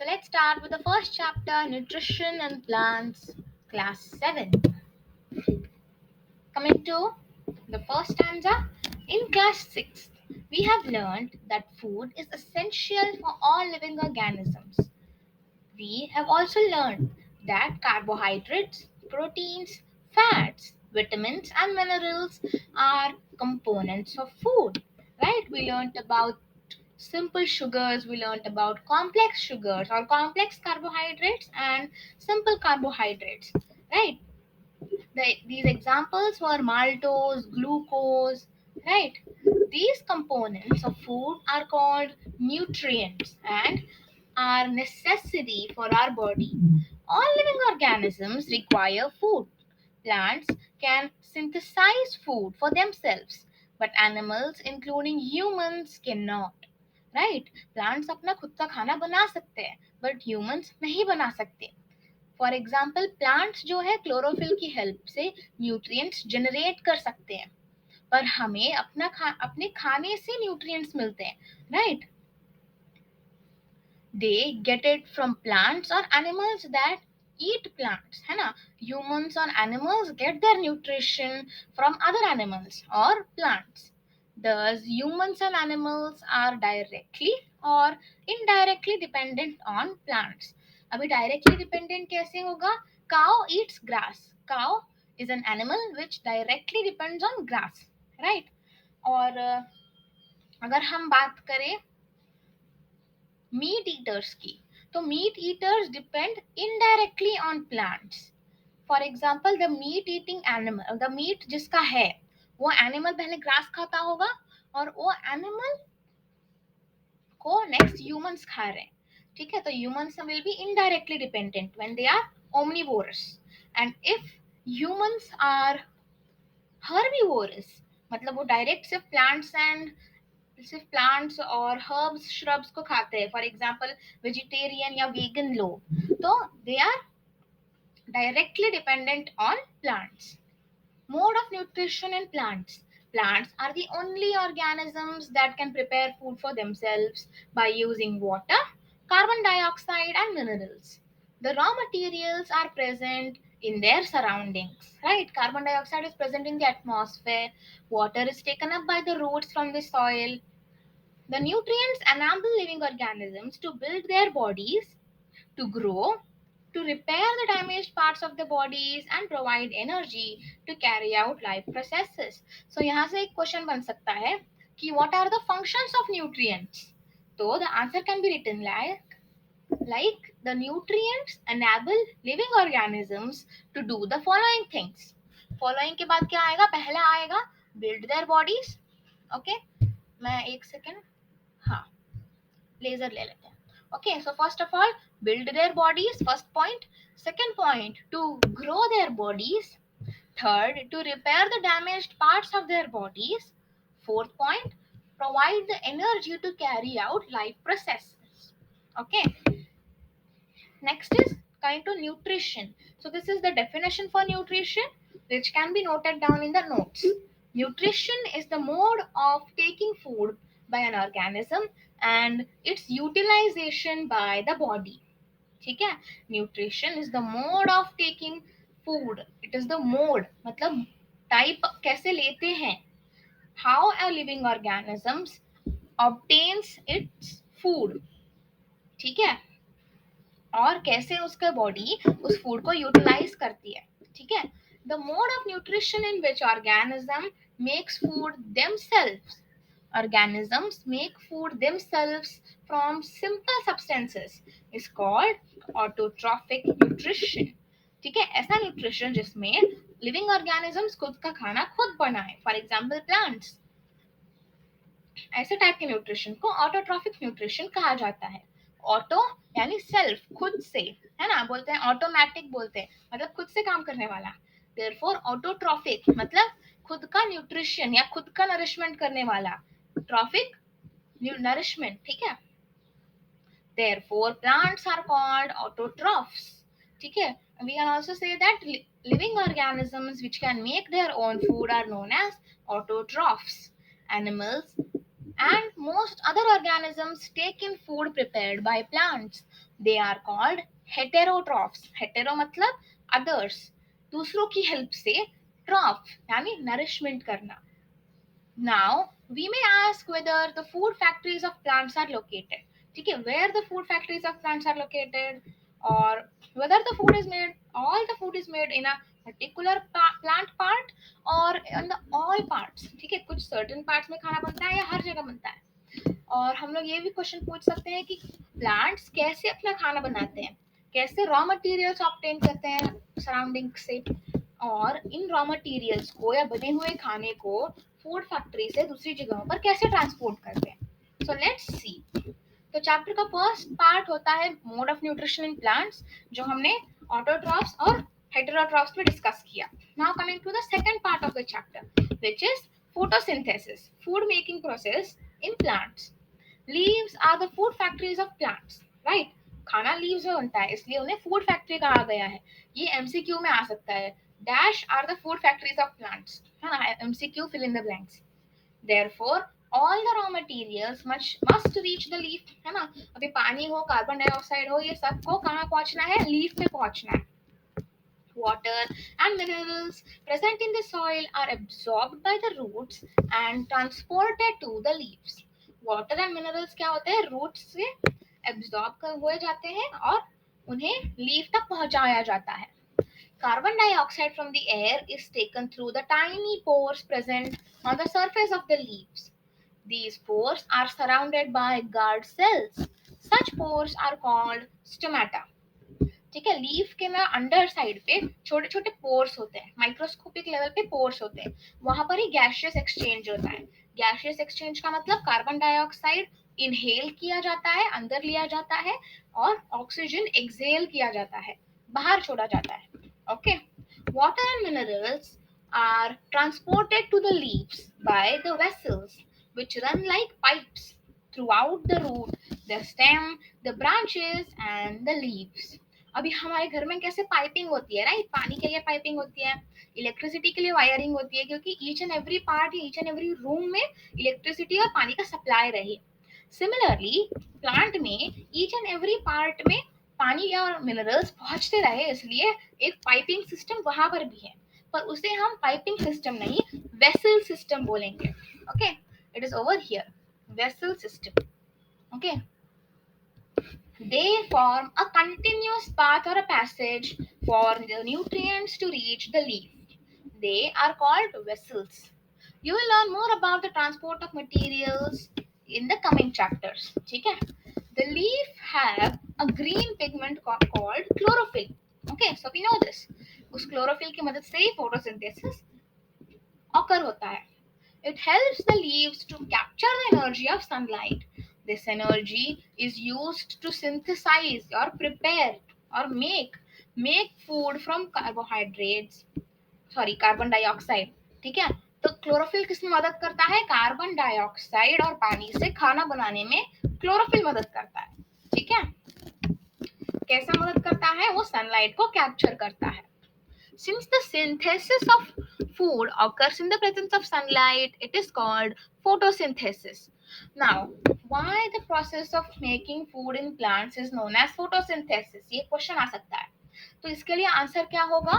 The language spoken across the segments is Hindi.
So let's start with the first chapter, Nutrition and Plants, class 7. Coming to the first stanza, in class 6, we have learned that food is essential for all living organisms. We have also learned that carbohydrates, proteins, fats, vitamins, and minerals are components of food. Right? We learned about simple sugars, we learned about complex sugars or complex carbohydrates and simple carbohydrates. Right? These examples were maltose, glucose, right? These components of food are called nutrients and are necessary for our body. All living organisms require food. Plants can synthesize food for themselves, but animals, including humans, cannot. Right? Plants अपना खुद का खाना बना सकते हैं, but humans नहीं बना सकते. फॉर एग्जाम्पल प्लांट्स जो है क्लोरोफिल की हेल्प से न्यूट्रिएंट्स जनरेट कर सकते हैं, पर हमें अपने खाने से न्यूट्रिएंट्स मिलते हैं. Right? They get it from plants और एनिमल्स दैट eat plants, है ना? Humans or animals get their nutrition from other animals or plants. Thus, humans and animals are directly or indirectly dependent on plants. अभी directly dependent कैसे होगा? Cow eats grass. Cow is an animal which directly depends on grass, right? और अगर हम बात करें मीट ईटर्स की, तो meat eaters depend indirectly on plants. For example the meat eating animal, the meat जिसका है वो एनिमल पहले ग्रास खाता होगा और वो एनिमल को नेक्स्ट ह्यूमंस खा रहे हैं. ठीक है? तो humans will be indirectly dependent when they are omnivorous. And if humans are herbivorous, मतलब वो डायरेक्ट सिर्फ प्लांट्स और हर्ब्स श्रब्स को खाते हैं, फॉर एग्जांपल वेजिटेरियन या वीगन लोग, तो they are directly dependent on plants. Mode of nutrition in plants. Plants are the only organisms that can prepare food for themselves by using water, carbon dioxide, and minerals. The raw materials are present in their surroundings, right? Carbon dioxide is present in the atmosphere, water is taken up by the roots from the soil. The nutrients enable living organisms to build their bodies, to grow, to repair the damaged parts of the bodies and provide energy to carry out life processes. So यहाँ से एक क्वेश्चन बन सकता है कि what are the functions of nutrients? So the answer can be written like the nutrients enable living organisms to do the following things. Following के बाद क्या आएगा? पहला आएगा build their bodies. Okay? मैं एक सेकेंड, हाँ, लेजर ले लेते हैं. Okay, so first of all, build their bodies, first point. Second point, to grow their bodies. Third, to repair the damaged parts of their bodies. Fourth point, provide the energy to carry out life processes. Okay, next is coming to nutrition. So this is the definition for nutrition, which can be noted down in the notes. Nutrition is the mode of taking food by an organism and its utilization by the body. ठीक है? Nutrition is the mode of taking food. It is the mode, मतलब type कैसे लेते हैं. How a living organisms obtains its food. ठीक है? और कैसे उसका बॉडी उस फूड को यूटिलाइज करती है. ठीक है? The mode of nutrition in which organism makes food themselves. Organisms make food themselves from simple substances is called autotrophic nutrition. ठीक है? ऐसा न्यूट्रिशन जिसमें लिविंग ऑर्गेनिजम्स खुद का खाना खुद बनाए, फॉर एग्जाम्पल प्लांट्स. ऐसे टाइप के न्यूट्रिशन को ऑटोट्रॉफिक न्यूट्रिशन कहा जाता है. ऑटो यानी सेल्फ, खुद से, है ना? बोलते हैं ऑटोमेटिक, बोलते हैं मतलब खुद से काम करने वाला. देयरफॉर ऑटोट्रॉफिक मतलब खुद का न्यूट्रिशन या खुद का नरिशमेंट करने वाला. Trophic nourishment. ठीक है? Therefore plants are called autotrophs. ठीक है? We can also say that living organisms which can make their own food are known as autotrophs. and most other organisms take in food prepared by plants. They are called heterotrophs. hetero मतलब others, दूसरों की हेल्प से, ट्रॉफ यानी नरिशमेंट करना. Now, we may ask whether the food factories of plants are located. ठीक है, where the food factories of plants are located, or whether the food is made, all the food is made in a particular plant part or in the all parts. ठीक है, कुछ certain parts में खाना बनता है या हर जगह बनता है. और हम लोग ये भी क्वेश्चन पूछ सकते हैं कि प्लांट्स कैसे अपना खाना बनाते हैं, कैसे रॉ मटेरियल्स ऑब्टेन करते हैं सराउंडिंग से, और इन रॉ मटेरियल्स को या बने हुए खाने को फूड फैक्ट्री से दूसरी जगहों पर कैसे ट्रांसपोर्ट करते हैं. So let's see. तो चैप्टर का फर्स्ट पार्ट होता है mode of nutrition in plants, जो हमने ऑटोट्रॉफ्स और हेटेरोट्रॉफ्स में डिस्कस किया. Now coming to the second part of the chapter, which is photosynthesis, food making process in plants. Leaves are the food factories of plants, right. खाना लीव्स में बनता है, इसलिए उन्हें फूड फैक्ट्री कहा गया है. ये एमसीक्यू में आ सकता है. Dash are the food factories of plants, है ना, MCQ fill in the blanks. Therefore, all the raw materials must reach the leaf, है ना. अभी पानी हो, कार्बन डाइऑक्साइड हो, ये सबको कहाँ पहुंचना है, लीफ पे पहुंचना है. Water and minerals present in the soil are absorbed by the roots and transported to the leaves. Water and minerals क्या होते हैं, roots से absorb हुए जाते हैं और उन्हें leaf तक पहुंचाया जाता है. Carbon dioxide from the air is taken through the tiny pores present on the surface of the leaves. These pores are surrounded by guard cells. Such pores are called stomata. ठीक है, लीफ के ना अंडर साइड पे छोटे छोटे पोर्स होते हैं, माइक्रोस्कोपिक लेवल पे पोर्स होते हैं. वहां पर ही गैसियस एक्सचेंज होता है. गैसियस एक्सचेंज का मतलब कार्बन डाइऑक्साइड इनहेल किया जाता है, अंदर लिया जाता है, और ऑक्सीजन एक्सहेल किया जाता है, बाहर छोड़ा जाता है. Okay. Water and minerals are transported to the leaves by the vessels which run like pipes throughout the root, the stem, the branches and the leaves. अभी हमारे घर में कैसे पाइपिंग होती है, राइट. पानी के लिए पाइपिंग होती है, इलेक्ट्रिसिटी के लिए वायरिंग होती है, क्योंकि each and every part, each and every room में इलेक्ट्रिसिटी और पानी का सप्लाई रहे. सिमिलरली प्लांट में ईच एंड एवरी पार्ट में पानी और मिनरल्स पहुंचते रहे, इसलिए एक पाइपिंग सिस्टम वहां पर भी है, पर उसे हम पाइपिंग सिस्टम नहीं, वेसल सिस्टम बोलेंगे. Okay, it is over here, vessel system. Okay. They form a continuous path or a passage for the nutrients to reach the leaf. They are called vessels. You will learn more about the transport of materials in the coming chapters. ठीक है. The leaf have a green pigment called chlorophyll. Okay, so we know this. उस chlorophyll की मदद से ही photosynthesis occur होता है. It helps the leaves to capture the energy of sunlight. This energy is used to synthesize or prepare or make food from carbohydrates. Sorry, carbon dioxide. ठीक है. तो क्लोरोफिल किसमें मदद करता है, कार्बन डाइऑक्साइड और पानी से खाना बनाने में क्लोरोफिल मदद करता है. ठीक है. कैसा मदद करता है, वो सनलाइट को कैप्चर करता है. Since the synthesis of food occurs in the presence of sunlight, it is called photosynthesis. Now, why the process of making food in plants is known as photosynthesis? ये क्वेश्चन आ सकता है. तो इसके लिए आंसर क्या होगा,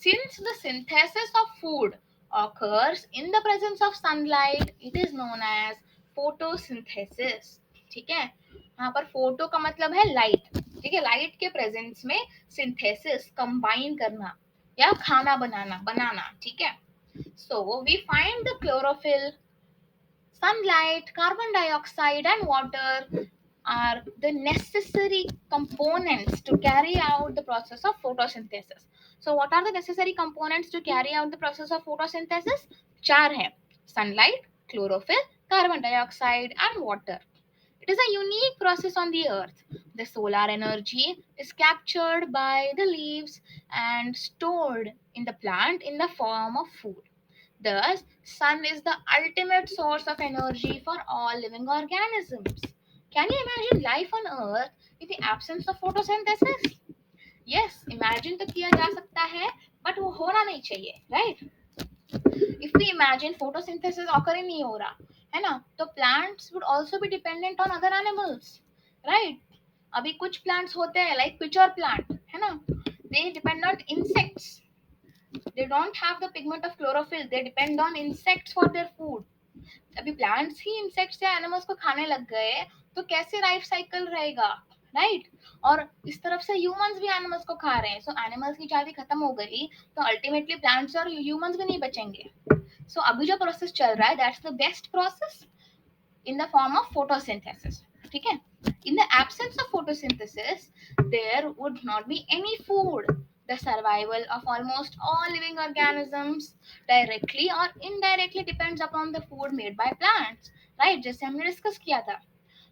since the synthesis of food occurs in the presence of sunlight, it is known as photosynthesis. ठीक है. यहाँ पर फोटो का मतलब है लाइट. ठीक है, लाइट के प्रेजेंस में सिंथेसिस, कंबाइन करना या खाना बनाना. ठीक है. So we find the chlorophyll, sunlight, carbon dioxide and water are the necessary components to carry out the process of photosynthesis. So what are the necessary components to carry out the process of photosynthesis? चार है, sunlight, chlorophyll, carbon dioxide and water. It is a unique process on the earth. The solar energy is captured by the leaves and stored in the plant in the form of food. Thus, sun is the ultimate source of energy for all living organisms. Can you imagine life on earth with the absence of photosynthesis? Yes, imagine तो किया जा सकता है, but वो होना नहीं चाहिए, right? If we imagine photosynthesis occur नहीं हो रहा, है ना. तो plants would also be dependent on other animals, right. अभी कुछ प्लांट्स होते हैं लाइक पिचर प्लांट, है ना, दे depend on insects. They don't have the pigment of chlorophyll. They depend on insects for their food. अभी प्लांट्स ही इंसेक्ट्स या एनिमल्स को खाने लग गए तो कैसे लाइफ साइकिल रहेगा, राइट. और इस तरफ से ह्यूमंस भी एनिमल्स को खा रहे हैं, सो एनिमल्स की जाति खत्म हो गई तो अल्टीमेटली प्लांट्स और ह्यूमंस भी नहीं बचेंगे. सो अभी जो प्रोसेस चल रहा है that's the best process in the form of photosynthesis. ठीक है. In the absence of photosynthesis, there would not be any food. The survival of almost all living organisms directly or indirectly depends upon the food made by plants. Right? जैसे हमने डिस्कस किया था.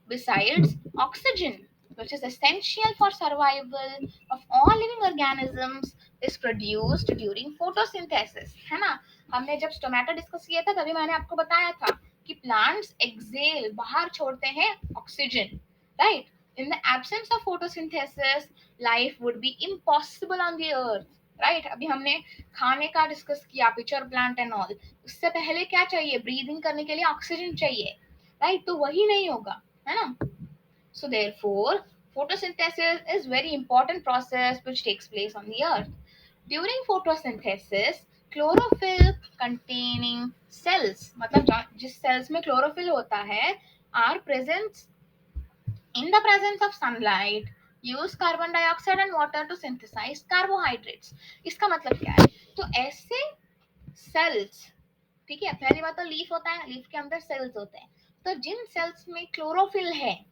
Besides oxygen, which is essential for survival of all living organisms, is produced during photosynthesis. है ना. हमने जब स्टोमेटा डिस्कस किया था तभी मैंने आपको बताया था कि प्लांट्स एक्सेल बाहर छोड़ते हैं oxygen, right. In the absence of photosynthesis life would be impossible on the earth, right. अभी हमने खाने का डिस्कस किया, पिक्चर प्लांट एंड ऑल. उससे पहले क्या चाहिए, ब्रीदिंग करने के लिए ऑक्सीजन चाहिए, राइट. तो वही नहीं होगा, है ना. So therefore photosynthesis is very important process which takes place on the earth. During photosynthesis chlorophyll containing cells, मतलब जिस cells में chlorophyll होता है, are present in the presence of sunlight, use carbon dioxide and water to synthesize carbohydrates. इसका मतलब क्या है, तो ऐसे cells, ठीक है. पहली बात तो लीफ होता है, लीफ के अंदर सेल्स होते हैं. तो जिन सेल्स में क्लोरोफिल है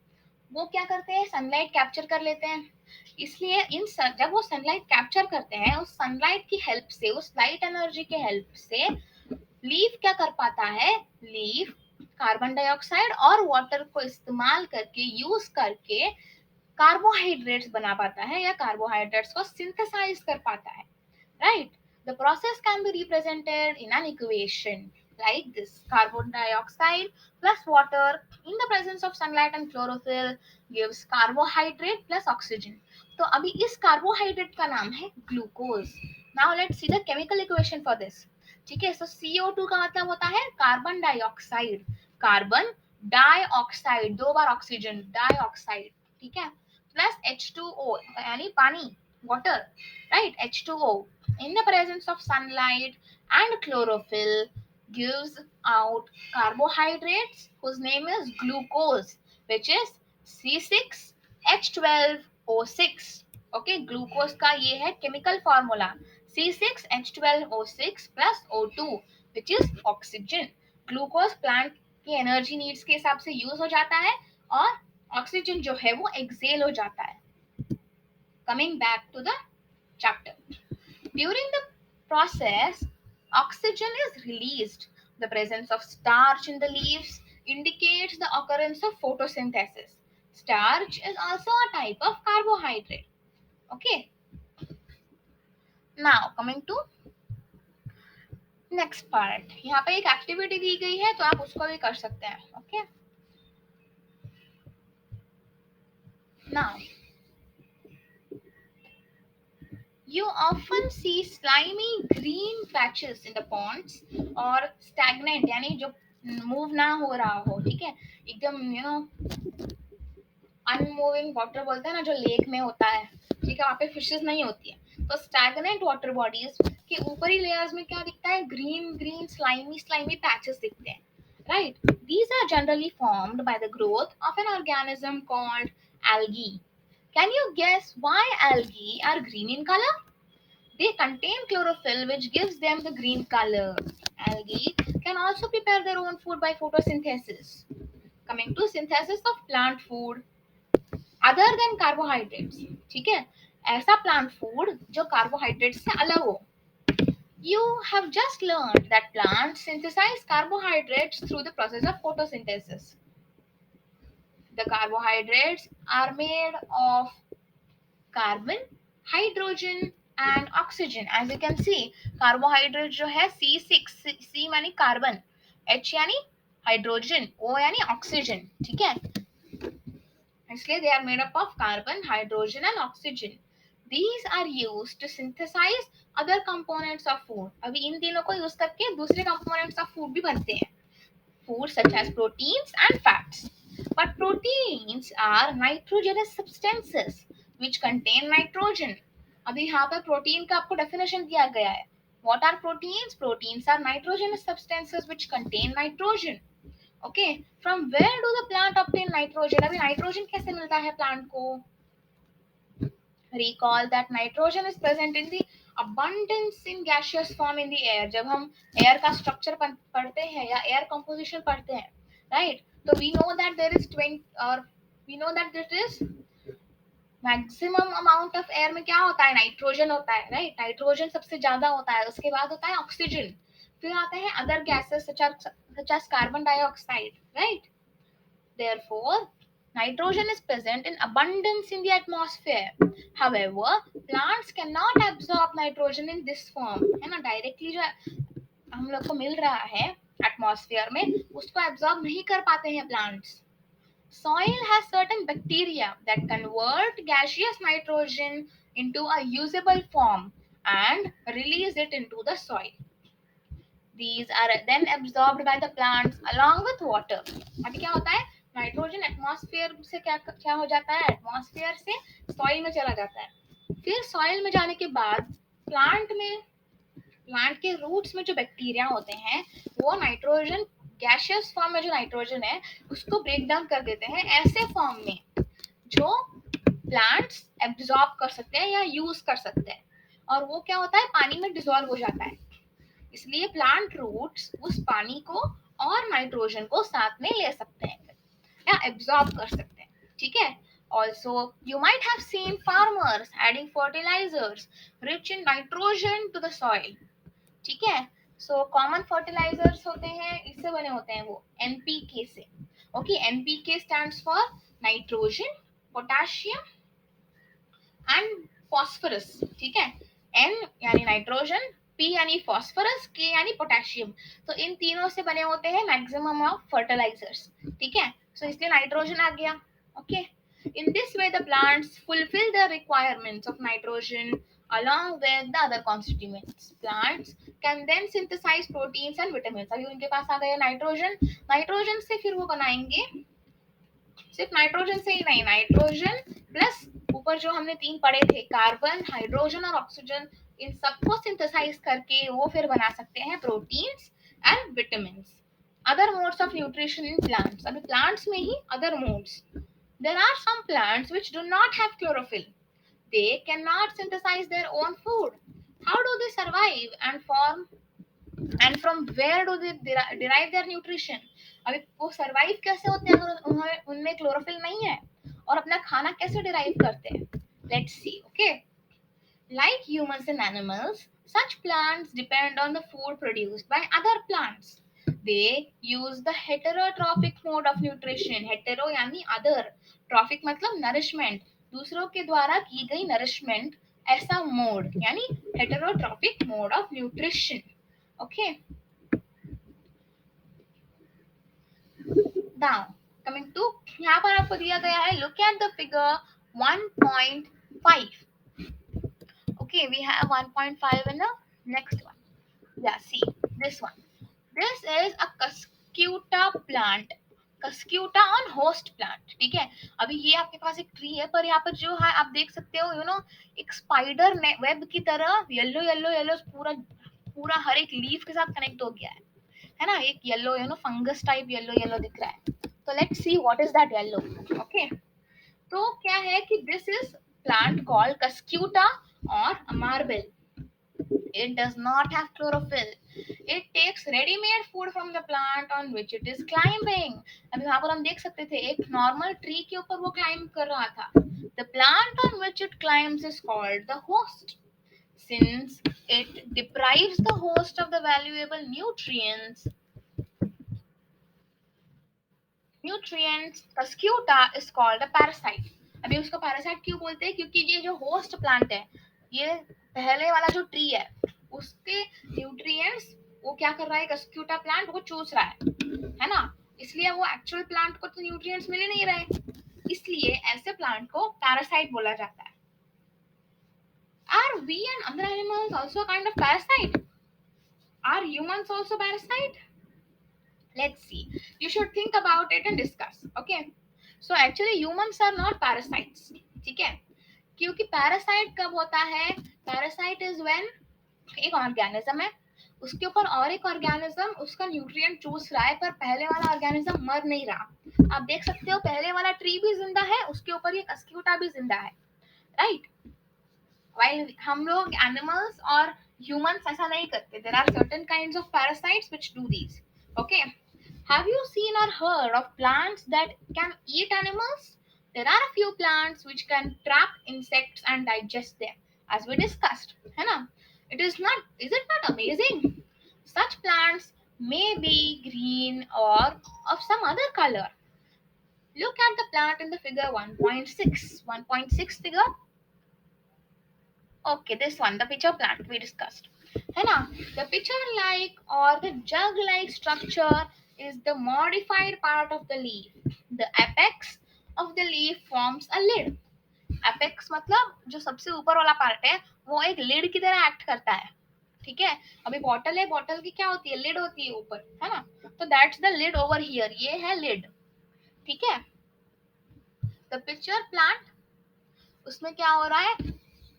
वो क्या करते हैं, सनलाइट कैप्चर कर लेते हैं. इसलिए जब वो सनलाइट कैप्चर करते हैं, उस सनलाइट की हेल्प से, उस लाइट एनर्जी के हेल्प से लीफ क्या कर पाता है, लीफ कार्बन डाइऑक्साइड और वाटर को इस्तेमाल करके, यूज करके कार्बोहाइड्रेट्स बना पाता है या कार्बोहाइड्रेट्स को सिंथेसाइज कर पाता है, right. The process can be represented in an equation like this: carbon dioxide plus water in the presence of sunlight and chlorophyll gives carbohydrate plus oxygen. तो अभी इस कार्बोहाइड्रेट का नाम है glucose. Now let's see the chemical equation for this. ठीक है. So CO2 का मतलब होता है कार्बन डाइऑक्साइड, कार्बन डाइऑक्साइड, दो बार ऑक्सीजन, डाइऑक्साइड, ठीक है, प्लस H2O यानी पानी, water, right, H2O in the presence of sunlight and chlorophyll gives out carbohydrates whose name is glucose, which is C6H12O6. okay, glucose का ये है chemical formula, C6H12O6 plus O2 which is oxygen. glucose plant की एनर्जी नीड्स के हिसाब से यूज हो जाता है और ऑक्सीजन जो है वो एक्सेल हो जाता है. Coming back to the chapter. During the process, oxygen is released. The presence of starch in the leaves indicates the occurrence of photosynthesis. Starch is also a type of carbohydrate. Okay. Now coming to next part. यहाँ पे एक एक्टिविटी दी गई है तो आप उसको भी कर सकते हैं. Okay. Now you often see slimy green patches in the ponds or stagnant यानी जो मूव ना हो रहा हो, ठीक है, एकदम अनमूविंग वाटर बोलते हैं ना, जो लेक में होता है, ठीक है, वहाँ पे फिशेस नहीं होती है. तो स्टैग्नेंट वाटर बॉडीज के ऊपरी लेयर्स में क्या दिखता है, ग्रीन ग्रीन स्लाइमी पैचेस दिखते हैं, right. These are generally formed by the growth of an organism called algae. Can you guess why algae are green in color? They contain chlorophyll which gives them the green color. Algae can also prepare their own food by photosynthesis. Coming to synthesis of plant food other than carbohydrates, ठीक है, ऐसा plant food जो carbohydrates से अलग हो. You have just learned that plants synthesize carbohydrates through the process of photosynthesis. The carbohydrates are made of carbon, hydrogen and oxygen. As you can see, carbohydrate जो है C6, C मानी कार्बन, H यानी हाइड्रोजन, O यानी ऑक्सीजन, ठीक है. इसलिए they are made up of carbon, hydrogen and oxygen. These are used to synthesize other components of food. अभी इन तीनों को यूज करके दूसरे components of food भी बनते हैं. foods such as proteins and fats. But proteins are nitrogenous substances which contain nitrogen. अभी यहाँ पे प्रोटीन का आपको डेफिनेशन दिया गया है. What are proteins? Proteins are nitrogenous substances which contain nitrogen. Okay, from where do the plant obtain nitrogen? अभी nitrogen कैसे मिलता है plant को? Recall that nitrogen is present in the abundance in gaseous form in the air. जब हम air का structure पढ़ते हैं या air composition पढ़ते हैं, right? तो we know that there is 20 or we know that there is maximum amount of air में क्या होता है, नाइट्रोजन होता है, राइट? नाइट्रोजन सबसे ज्यादा होता है, उसके बाद होता है ऑक्सीजन, फिर आते हैं other gases such as carbon dioxide, right? Therefore, nitrogen is present in abundance in the atmosphere. However, plants cannot absorb nitrogen in this form. है ना, डायरेक्टली जो हम लोग को मिल रहा है एटमॉस्फेयर में उसको एब्जॉर्ब नहीं कर पाते हैं plants. Soil has certain bacteria that convert gaseous nitrogen into a usable form and release it into the soil. These are then absorbed by the plants along with water. अभी क्या होता है, नाइट्रोजन एटमॉस्फेयर से क्या क्या हो जाता है, एटमॉस्फेयर से सॉइल में चला जाता है. फिर सॉइल में जाने के बाद प्लांट के रूट्स में जो बैक्टीरिया होते हैं वो नाइट्रोजन गैसियस फॉर्म में जो नाइट्रोजन है उसको ब्रेक डाउन कर देते हैं ऐसे फॉर्म में जो प्लांट्स एब्जॉर्ब कर सकते हैं या यूज कर सकते हैं, और वो क्या होता है, पानी में डिसॉल्व हो जाता है. इसलिए प्लांट रूट्स उस पानी को और नाइट्रोजन को साथ में ले सकते हैं या एब्जॉर्ब कर सकते हैं. ठीक है. Also, you might have seen farmers adding fertilizers rich in nitrogen to the soil. ठीक है. सो कॉमन फर्टिलाइजर्स होते हैं, इससे बने होते हैं वो एनपीके से. Okay, NPK stands for nitrogen, potassium and phosphorus. ठीक है. एन यानी नाइट्रोजन, पी यानी फॉस्फोरस, के यानी पोटेशियम. तो इन तीनों से बने होते हैं मैक्सिमम ऑफ फर्टिलाइजर्स. ठीक है. सो इसलिए नाइट्रोजन आ गया. Okay. In this way, the plants fulfill the requirements of nitrogen along with the other constituents. Plants can then synthesize proteins and vitamins. अभी उनके पास आ गया नाइट्रोजन, नाइट्रोजन से फिर वो बनाएंगे, सिर्फ नाइट्रोजन से ही नहीं, नाइट्रोजन प्लस ऊपर जो हमने तीन पढ़े थे, कार्बन, हाइड्रोजन और ऑक्सीजन, इन सबको सिंथेसाइज करके वो फिर बना सकते हैं proteins and vitamin. Other modes of nutrition in plants. अभी प्लांट्स में ही other modes. There are some plants which do not have chlorophyll. They cannot synthesize their own food. How do they survive and from where do they derive their nutrition? अभी वो survive कैसे होते हैं अगर उनमें chlorophyll नहीं है, और अपना खाना कैसे derive करते हैं? Let's see. Okay. Like humans and animals, such plants depend on the food produced by other plants. They use the heterotrophic mode of nutrition. Hetero यानी other, ट्रॉफिक मतलब नरिशमेंट, दूसरों के द्वारा की गई नरिशमेंट, ऐसा मोड यानी heterotrophic mode of nutrition. Okay. Now coming to, यहाँ पर आपको दिया गया है, look at the figure 1.5. Okay, we have 1.5 in the next one. Yeah, see this one. This is a cuscuta plant. Cuscuta on host plant. ठीक है. अभी ये आपके पास एक ट्री है, पर यहाँ पर जो है आप देख सकते हो, एक स्पाइडर वेब की तरह येलो येलो येलो पूरा पूरा हर एक लीफ के साथ कनेक्ट हो गया है ना, एक yellow fungus type yellow yellow दिख रहा है. तो let's see what is that yellow. Okay. तो क्या है कि this is plant called Cuscuta और marble. It does not have chlorophyll. It takes ready-made food from the plant on which it is climbing. अभी वहाँ पर हम देख सकते थे एक नॉर्मल ट्री के ऊपर वो क्लाइंब कर रहा था. The plant on which it climbs is called the host. Since it deprives the host of the valuable nutrients, Cuscuta is called a parasite. अभी उसको पैरासाइट क्यों बोलते हैं, क्योंकि ये जो होस्ट प्लांट है, ये पहले वाला जो ट्री है उसके न्यूट्रिएंट्स वो क्या कर रहा है, कस्क्यूटा प्लांट वो चूस रहा है ना, इसलिए वो एक्चुअल प्लांट को तो न्यूट्रिएंट्स मिल ही नहीं रहे, इसलिए ऐसे प्लांट को पैरासाइट बोला जाता है. Are we and other animals also a kind of parasite? Are humans also parasite? Let's see. You should think about it and discuss. Okay. So actually humans are not parasites. ठीक है? क्योंकि पैरासाइट कब होता है? पैरासाइट इज व्हेन एक ऑर्गेनिज्म है, उसके ऊपर और एक ऑर्गेनिज्म उसका न्यूट्रिएंट चूस रहा है, पर पहले वाला ऑर्गेनिज्म मर नहीं रहा। आप देख सकते हो पहले वाला ट्री भी जिंदा है, उसके ऊपर ये अस्क्यूटा भी जिंदा है, राइट? वाइल हम लोग एनिमल्स और ह्यूमंस ऐसा नहीं करते। There are certain kinds of parasites which do this. Okay, have you seen or heard of plants that can eat animals? There are a few plants which can trap insects and digest them, as we discussed. है ना? Is it not amazing? Such plants may be green or of some other color. Look at the plant in the figure 1.6. 1.6 figure. Okay, this one, the pitcher plant we discussed. है ना? The pitcher like or the jug like structure is the modified part of the leaf. The apex of the leaf forms a lid. Apex मतलब जो सबसे ऊपर वाला पार्ट है वो एक लिड की तरह एक्ट करता है। ठीक है, अभी बॉटल है, बॉटल की क्या होती है? लिड होती है ऊपर, है ना? तो that's the lid over here, ये है लिड। ठीक है, द पिक्चर प्लांट, उसमें क्या हो रहा है?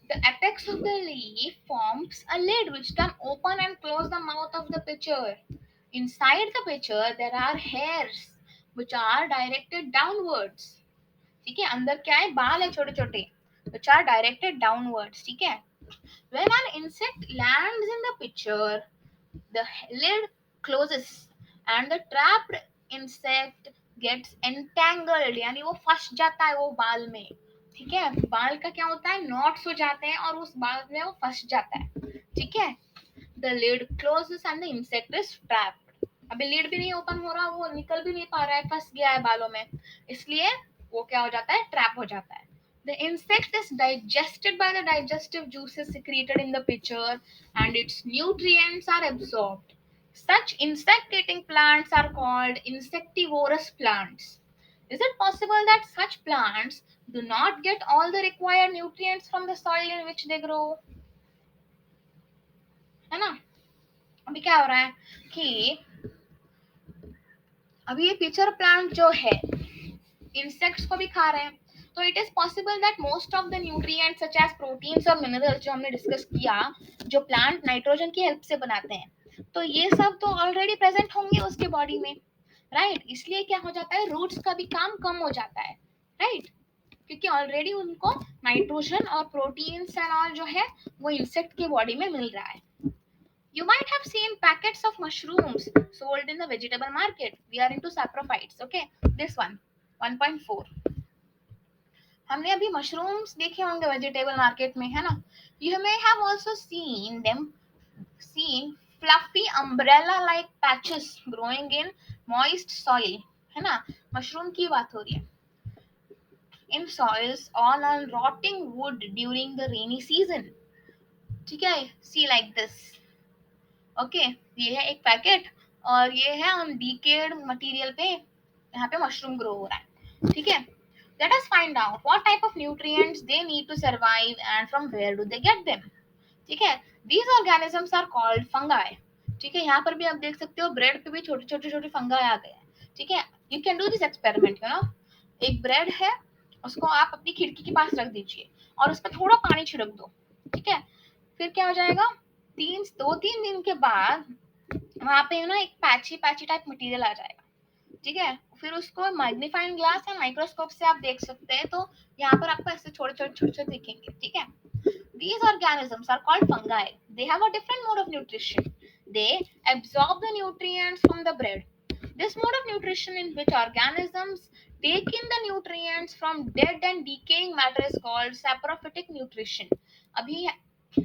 The apex of the leaf forms a lid which can open and close the mouth of the pitcher. Inside the pitcher, there are hairs which are directed downwards. ठीक है, अंदर क्या है? बाल है छोटे छोटे, which are directed downwards. ठीक है, when an insect lands in the pitcher, the lid closes and the trapped insect gets entangled, यानी वो फंस जाता है वो बाल में। ठीक है, बाल का क्या होता है? नॉट्स हो जाते हैं और उस बाल में वो फंस जाता है। ठीक है, the lid closes and the insect is trapped. अभी लिड भी नहीं ओपन हो रहा, वो निकल भी नहीं पा रहा है, फंस गया है बालों में, इसलिए वो क्या हो जाता है? ट्रैप हो जाता है। The insect is digested by the digestive juices secreted in the pitcher and its nutrients are absorbed. Such insect eating plants are called insectivorous plants. Is it possible that such plants do not get all the required nutrients from the soil in which they grow? है ना? अभी क्या हो रहा है कि अभी ये पिक्चर प्लांट जो है इंसेक्ट्स को भी खा रहे हैं, तो it is possible that most of the nutrients such as proteins और मिनरल्स जो हमने डिस्कस किया, जो प्लांट नाइट्रोजन की हेल्प से बनाते हैं, तो ये सब तो ऑलरेडी प्रेजेंट होंगे उसके बॉडी में, राइट? इसलिए क्या हो जाता है? रूट्स का भी काम कम हो जाता है, राइट? क्योंकि ऑलरेडी उनको नाइट्रोजन और प्रोटीन्स एंड ऑल जो है वो इंसेक्ट के बॉडी में मिल रहा है। You might have seen packets of mushrooms sold in the vegetable market. We are into saprophytes. Okay, this one 1.4. हमने अभी मशरूम्स देखे होंगे वेजिटेबल मार्केट में, है ना? You may have also seen fluffy umbrella like patches growing in moist soil, है ना? मशरूम की बात हो रही है। In soils all on rotting wood during the rainy season. ठीक है, see like this. ओके, ये है एक पैकेट और ये है हम डीकेड मटेरियल पे यहाँ पे मशरूम ग्रो हो रहा है। ठीक है, let us find out what type of nutrients they need to survive and from where do they get them. ठीक है, these organisms are called fungi. ठीक है, यहाँ पर भी आप देख सकते हो ब्रेड पे भी छोटे छोटे छोटे फंगाई आ गए हैं। ठीक है, you can do this experiment, you know, एक ब्रेड है, उसको आप अपनी खिड़की के पास रख दीजिए और उस पर थोड़ा पानी छिड़क दो। ठीक है, फिर क्या हो जाएगा? 2-3 दिन के बाद वहां पे ना एक पैची पैची टाइप मटेरियल आ जाएगा। ठीक है, फिर उसको मैग्नीफाइंग ग्लास या माइक्रोस्कोप से आप देख सकते हैं, तो यहाँ पर आपको ऐसे छोटे छोटे छोटे छोटे दिखेंगे। ठीक है, these organisms are called fungi. They have a different mode of nutrition. They absorb the nutrients from the bread. This mode of nutrition in which organisms take in the nutrients from dead and decaying matter is called saprophytic nutrition. अभी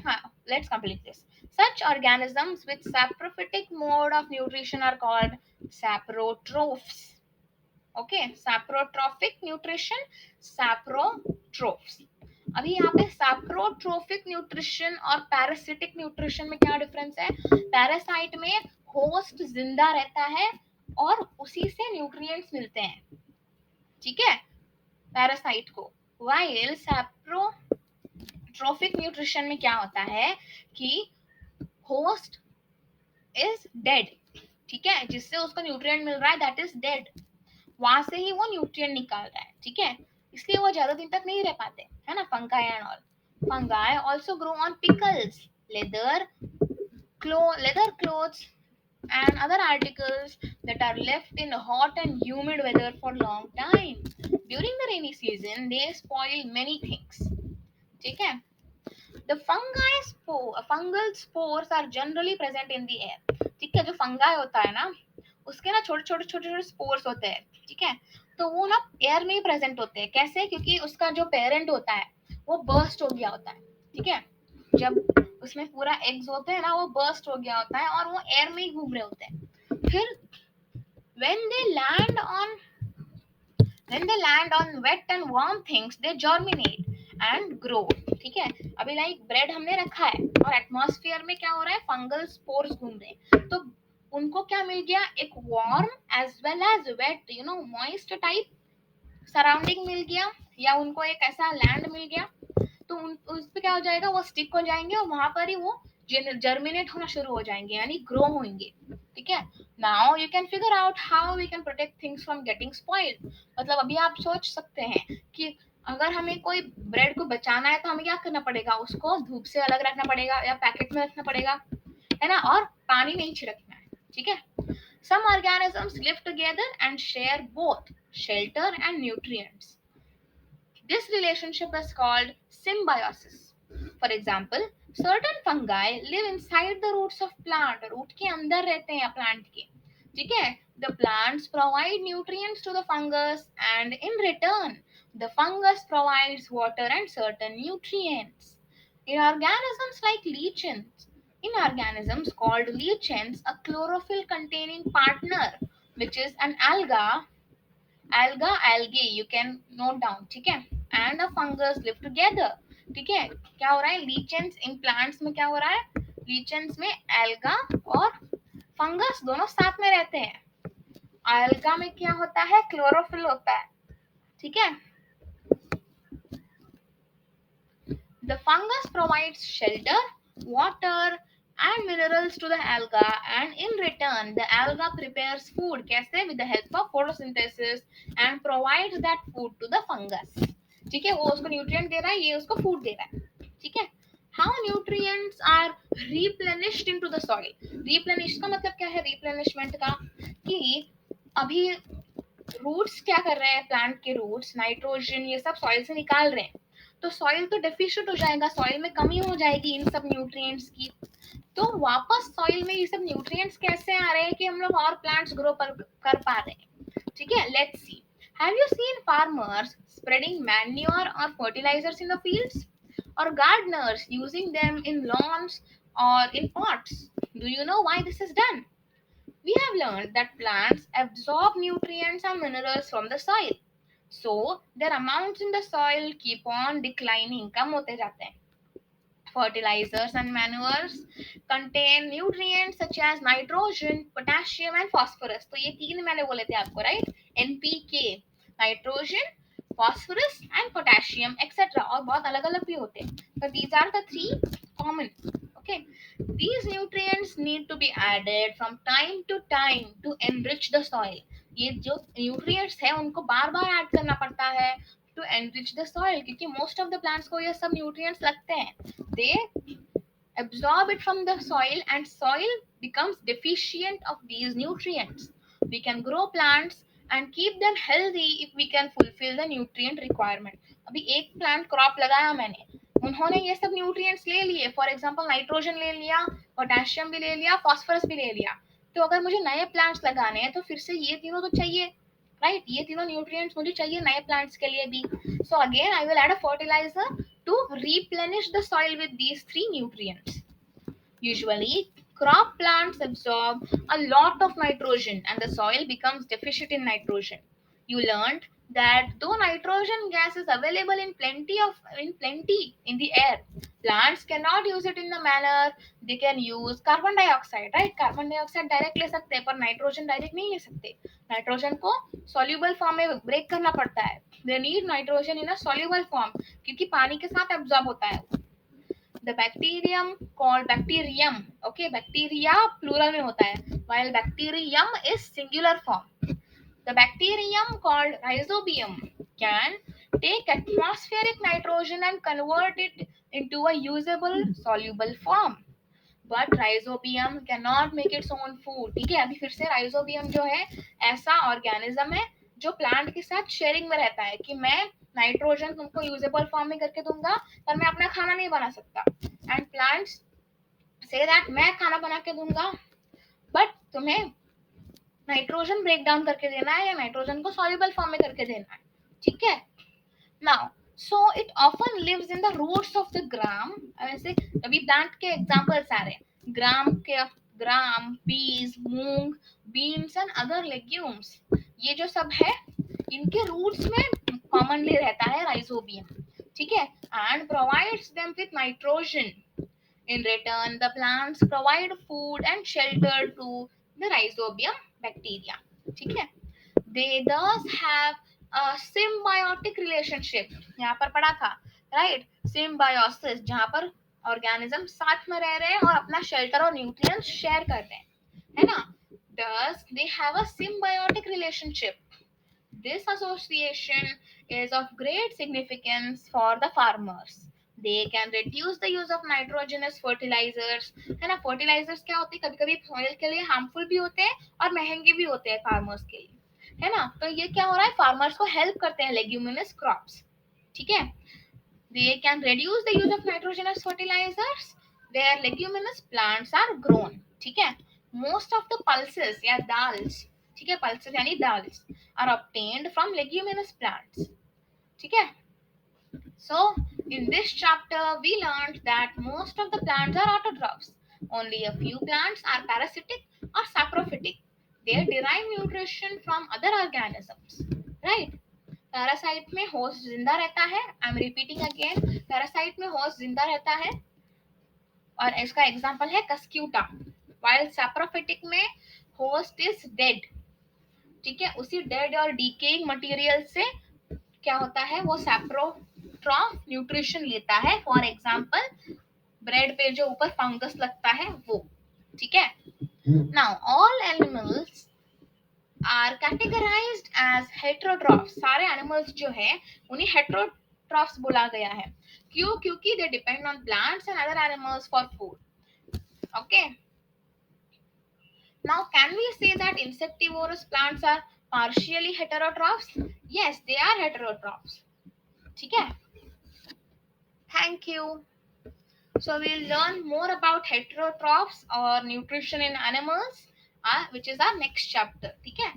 हाँ, let's complete this. Such organisms with saprophytic mode of nutrition are called saprotrophs. Okay, saprotrophic nutrition, saprotrophs. अभी यहाँ पे saprotrophic nutrition और parasitic nutrition में क्या डिफरेंस है? पैरासाइट में होस्ट जिंदा रहता है और उसी से न्यूट्रिएंट्स मिलते हैं। ठीक है, पैरासाइट को। while saprotrophic nutrition में क्या होता है कि होस्ट इज डेड। ठीक है, जिससे उसको न्यूट्रिएंट मिल रहा है, दैट इज डेड, वहां से ही वो न्यूट्रिएंट निकाल रहा है, ठीक है, इसलिए वो ज्यादा दिन तक नहीं रह पाते, है ना, fungi and all. Fungi also grow on pickles, leather leather clothes and other articles that are left in hot and humid weather for long time. During the rainy season they spoil many things, ठीक है। The fungal spores are generally present in the air, ठीक है, जो फंगाई होता है ना, उसके ना छोटे छोटे छोटे छोटे स्पोर्स होते हैं, ठीक है, तो वो ना एयर में ही प्रेजेंट होते हैं। कैसे? क्योंकि उसका जो पेरेंट होता है वो बर्स्ट हो गया होता है, ठीक है, जब उसमें पूरा एग्स होते हैं ना, वो बर्स्ट हो गया होता है और वो एयर में ही घूम रहे होते हैं। फिर when they land on wet and warm things they germinate and grow, ठीक है। अभी लाइक ब्रेड हमने रखा है और एटमॉस्फेयर में क्या हो रहा है, फंगल स्पोर्स घूम रहे हैं, तो उनको क्या मिल गया, एक warm as well as wet moist type surrounding मिल गया, या उनको एक ऐसा लैंड मिल गया, तो उस पे क्या हो जाएगा, वो स्टिक हो जाएंगे और वहां पर ही वो जर्मिनेट होना शुरू हो जाएंगे, यानी ग्रो होंगे, ठीक है। Now you can figure out how we can protect things from getting spoiled. मतलब अभी आप सोच सकते हैं कि अगर हमें कोई ब्रेड को बचाना है तो हमें क्या करना पड़ेगा, उसको धूप से अलग रखना पड़ेगा या पैकेट में रखना पड़ेगा, है ना, और पानी नहीं छिड़कना है, ठीक है। Some organisms live together and share both shelter and nutrients. This relationship is called symbiosis. For example, certain fungi live inside the roots of plant. Root के अंदर रहते हैं plant के, ठीक है। The plants provide nutrients to the fungus, and in return, the fungus provides water and certain nutrients. In organisms like lichens, in organisms called lichens, a chlorophyll containing partner, which is an algae you can note down, ठीक है, and a fungus live together, ठीक है। क्या हो रहा है, लीचेंस इन प्लांट्स में क्या हो रहा है, लीचेंस में एल्गा और फंगस दोनों साथ में रहते हैं। एल्गा में क्या होता है, क्लोरोफिल होता है, ठीक है। The fungus provides shelter, water, and minerals to the alga, and in return, the alga prepares food. कैसे? With the help of photosynthesis and provides that food to the fungus. ठीक है, वो उसको न्यूट्रिएंट दे रहा है, ये उसको फूड दे रहा है, ठीक है। How nutrients are replenished into the soil. Replenish का मतलब क्या है, replenishment का, कि अभी रूट्स क्या कर रहे हैं, प्लांट के रूट्स नाइट्रोजन ये सब सॉइल से निकाल रहे हैं, तो सॉइल तो डेफिशिएंट हो जाएगा, सॉइल में कमी हो जाएगी इन सब न्यूट्रिएंट्स की, तो वापस सॉइल में ये सब न्यूट्रिएंट्स कैसे आ रहे हैं कि हम लोग और प्लांट्स ग्रो कर पा रहे हैं, ठीक है। Let's see, have you seen farmers spreading manure और fertilisers in the fields, or gardeners using them in lawns or in pots? Do you know why this is done? We have learned that plants absorb nutrients and minerals from the soil, so their amounts in the soil keep on declining, कम होते जाते हैं। Fertilizers and manures contain nutrients such as nitrogen, potassium and phosphorus. तो ये तीन मैंने बोले थे आपको, right? NPK, nitrogen, phosphorus and potassium, etc. और बहुत अलग अलग भी होते हैं, but these are the three common. Okay, these nutrients need to be added from time to time to enrich the soil. ये जो nutrients है उनको बार बार ऐड करना पड़ता है to enrich the soil, क्योंकि most of the plants को ये सब nutrients लगते हैं, they absorb it from the soil and soil becomes deficient of these nutrients. We can grow plants and keep them healthy if we can fulfill the nutrient requirement. अभी एक प्लांट क्रॉप लगाया मैंने, उन्होंने ये सब न्यूट्रिएंट्स ले लिए, फॉर एग्जांपल नाइट्रोजन ले लिया, पोटेशियम भी ले लिया, फास्फोरस भी ले लिया, तो अगर मुझे नए प्लांट्स लगाने हैं तो फिर से ये तीनों तो चाहिए, राइट, ये तीनों न्यूट्रिएंट्स मुझे चाहिए नए प्लांट्स के लिए भी। So again I will add a fertiliser to replenish the soil with these three nutrients. Usually, crop plants absorb a lot of nitrogen and the soil becomes deficient in nitrogen. You learned that though nitrogen gas is available in plenty in the air, plants cannot use it in the manner they can use carbon dioxide, right? Carbon dioxide direct ले सकते हैं पर नाइट्रोजन डायरेक्ट नहीं ले सकते, नाइट्रोजन को soluble फॉर्म में ब्रेक करना पड़ता है। They need nitrogen in a soluble form क्योंकि पानी के साथ एब्जॉर्ब होता है। The bacterium called bacterium, okay, bacteria plural में होता है, while bacterium is singular form. The bacterium called rhizobium can take atmospheric nitrogen and convert it into a usable soluble form. But rhizobium cannot make its own food. ठीक है, अभी फिर से rhizobium जो है ऐसा ऑर्गेनिज्म है जो प्लांट के साथ शेयरिंग में रहता है कि मैं नाइट्रोजन तुमको यूजेबल फॉर्म में करके दूंगा पर मैं अपना खाना नहीं बना सकता, एंड प्लांट्स से दैट मैं खाना बना के दूंगा बट तुम्हें नाइट्रोजन ब्रेक डाउन करके देना है या नाइट्रोजन को सॉल्युबल फॉर्म में करके देना है. ठीक है. Now so it often lives in the roots of the gram. ऐसे अभी प्लांट के एग्जांपल्स आ रहे हैं. ग्राम, पीस, मूंग, बीन्स एंड अदर लेग्यूम्स. ये जो सब है इनके रूट्स में कॉमनली रहता है राइजोबियम. ठीक है. And provides them with nitrogen. In return, the plants provide food and shelter to the rhizobium bacteria. ठीक है. They thus have a symbiotic relationship. यहाँ पर पढ़ा था, right? Symbiosis, जहाँ पर ऑर्गेनिज्म साथ में रह रहे हैं और अपना शेल्टर और न्यूट्रिएंट्स शेयर कर रहे हैं, है ना. Thus, they have a symbiotic relationship. This association is of great significance for the farmers. They can reduce the use of nitrogenous fertilizers. है ना. फर्टिलाइजर्स क्या होते हैं, कभी कभी सॉइल के लिए हार्मफुल भी होते हैं और महंगे भी होते हैं फार्मर्स के लिए, है ना. तो ये क्या हो रहा है, फार्मर्स को हेल्प करते हैं लेग्यूमिनस क्रॉप्स. ठीक है. They can reduce the use of nitrogenous fertilizers where leguminous plants are grown. ठीक है. Most of the pulses या दाल्स, ठीक है, pulses यानी dals, are obtained from leguminous plants. ठीक है. So in this chapter we learned that most of the plants are autotrophs. Only a few plants are parasitic or saprophytic. They derive nutrition from other organisms. Right. Parasite में होस्ट जिंदा रहता है. I am repeating again, parasite में होस्ट जिंदा रहता है और इसका एग्जांपल है कस्क्यूटा. व्हाइल सैप्रोफिटिक में होस्ट इज डेड. ठीक है. उसी डेड और डीकेइंग मटेरियल से क्या होता है, वो सैप्रोट्रॉफ न्यूट्रिशन लेता है. फॉर एग्जांपल ब्रेड पे जो ऊपर फंगस लगता है वो. ठीक है. Now all animals are categorised as heterotrophs. सारे एनिमल्स जो है उन्हें हेटेरोट्रॉफ्स बोला गया है. क्यों? क्योंकि they depend on plants and other animals for food. Okay. Now can we say that insectivorous plants are partially heterotrophs? Yes, they are heterotrophs. ठीक है. Thank you. So we'll learn more about heterotrophs or nutrition in animals, which is our next chapter. ठीक है.